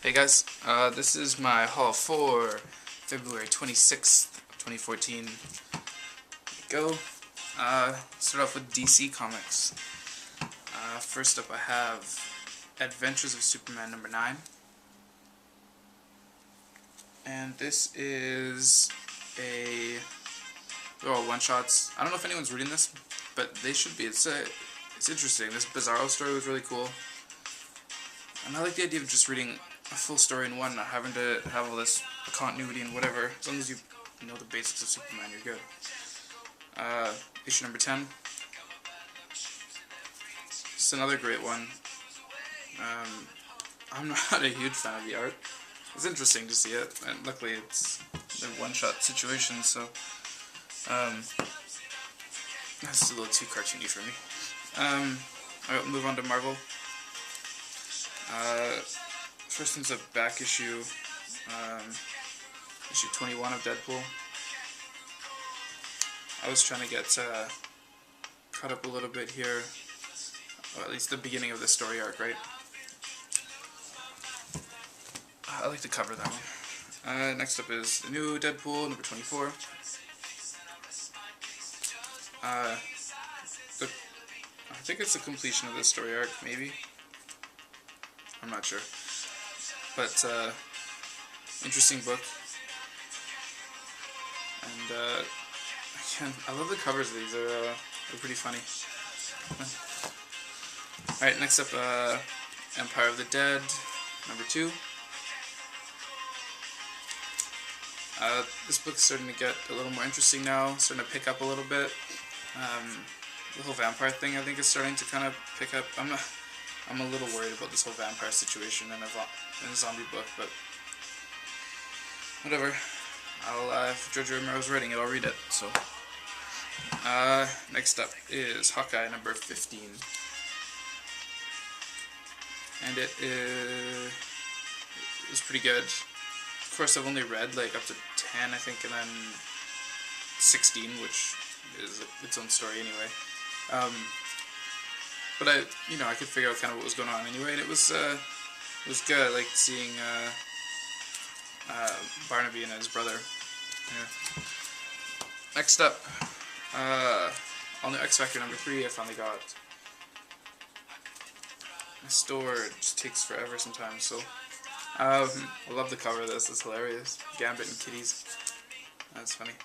Hey guys, this is my haul for February 26th, 2014. Go. Start off with DC Comics. First up I have Adventures of Superman number 9. And this is they're all one-shots. I don't know if anyone's reading this, but they should be. It's interesting. This Bizarro story was really cool. And I like the idea of just reading a full story in one, not having to have all this continuity and whatever. As long as you know the basics of Superman, you're good. Issue number 10. It's another great one. I'm not a huge fan of the art. It's interesting to see it, and luckily it's a one-shot situation, so that's a little too cartoony for me. I'll move on to Marvel. First one's a back issue, issue 21 of Deadpool. I was trying to get caught up a little bit here, or at least the beginning of the story arc, right? I like to cover that one. Next up is the new Deadpool, number 24. I think it's the completion of the story arc, maybe. I'm not sure. But, interesting book. And, I love the covers of these. They're pretty funny. Alright, next up, Empire of the Dead, number 2. This book's starting to get a little more interesting now, starting to pick up a little bit. The whole vampire thing, I think, is starting to kind of pick up. I'm a little worried about this whole vampire situation in a zombie book, but whatever. If George Romero's writing it, I'll read it. So, next up is Hawkeye number 15, and it is pretty good. Of course, I've only read like up to 10, I think, and then 16, which is its own story anyway. But I could figure out kind of what was going on anyway, and it was good. I liked seeing Barnaby and his brother. Yeah. Next up, all new X Factor number 3. I finally got. My store just takes forever sometimes, so I love the cover of this. It's hilarious. Gambit and kitties. That's funny.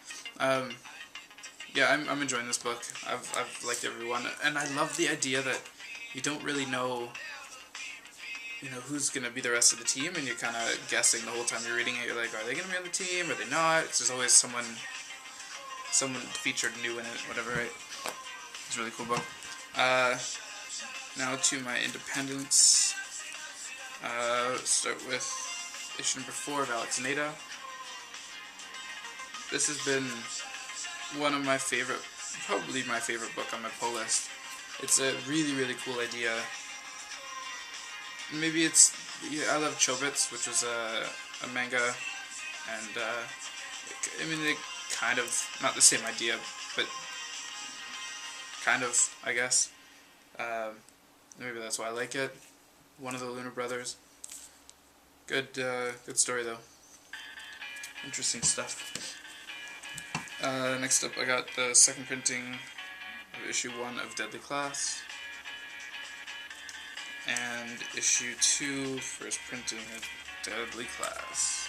Yeah, I'm enjoying this book. I've liked everyone, and I love the idea that you don't really know, who's gonna be the rest of the team, and you're kind of guessing the whole time you're reading it. You're like, are they gonna be on the team? Are they not? 'Cause there's always someone featured new in it, whatever. Right? It's a really cool book. Now to my independents. Start with issue number 4 of Valix. This has been one of my favorite, probably my favorite book on my pull list. It's a really, really cool idea. Maybe I love Chobits, which was a manga, and they kind of, not the same idea, but kind of, I guess. Maybe that's why I like it. One of the Lunar Brothers. Good story though. Interesting stuff. Next up, I got the second printing of issue 1 of Deadly Class, and issue 2, first printing of Deadly Class.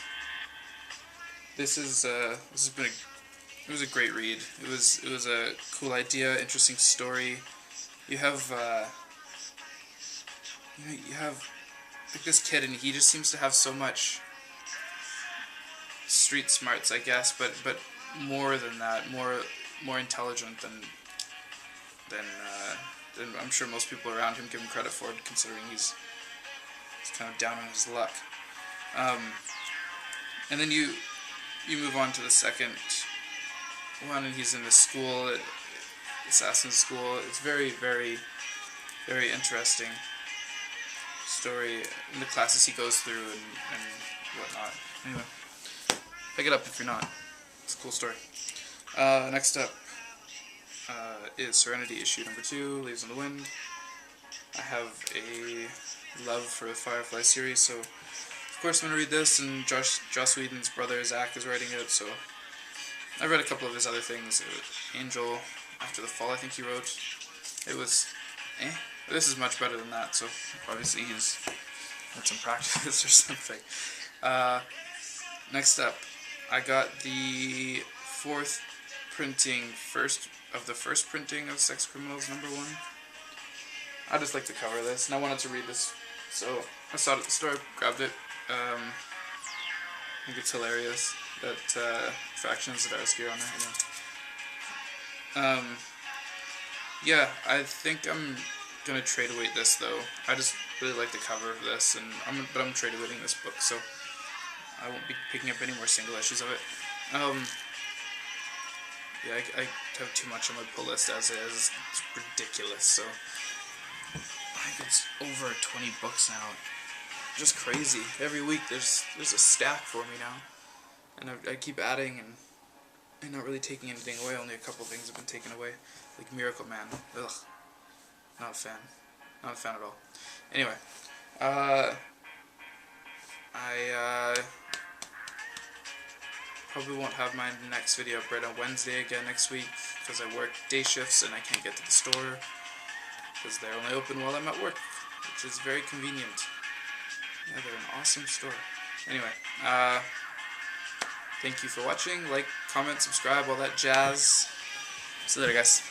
This has been it was a great read. It was a cool idea, interesting story. You have like this kid, and he just seems to have so much street smarts, I guess, but more than that, more intelligent than I'm sure most people around him give him credit for, considering he's kind of down on his luck. And then you move on to the second one, and he's in the school, assassin school. It's very, very, very interesting story in the classes he goes through and whatnot. Anyway, pick it up if you're not. It's a cool story. Next up is Serenity issue number 2, Leaves on the Wind. I have a love for the Firefly series, so course, I'm going to read this, and Joss Whedon's brother Zach is writing it, so I read a couple of his other things. Angel After the Fall, I think he wrote. It was This is much better than that, so obviously he's had some practice or something. Next up, I got the first printing of Sex Criminals #1. I just like the cover of this, and I wanted to read this, so I saw it at the store, grabbed it. I think it's hilarious that Factions Zdarsky are on it, yeah, I think I'm gonna trade away this though. I just really like the cover of this, and I'm trade awaiting this book, so I won't be picking up any more single issues of it. Yeah, I have too much on my pull list as it is. It's ridiculous, so I think it's over 20 books now. Just crazy. Every week there's a stack for me now, and I keep adding and not really taking anything away. Only a couple things have been taken away, like Miracle Man. Ugh, not a fan. Not a fan at all. Anyway, I probably won't have my next video up right on Wednesday again next week, because I work day shifts and I can't get to the store because they're only open while I'm at work, which is very convenient. Yeah, they're an awesome store. Anyway, thank you for watching. Like, comment, subscribe, all that jazz. See you later, guys.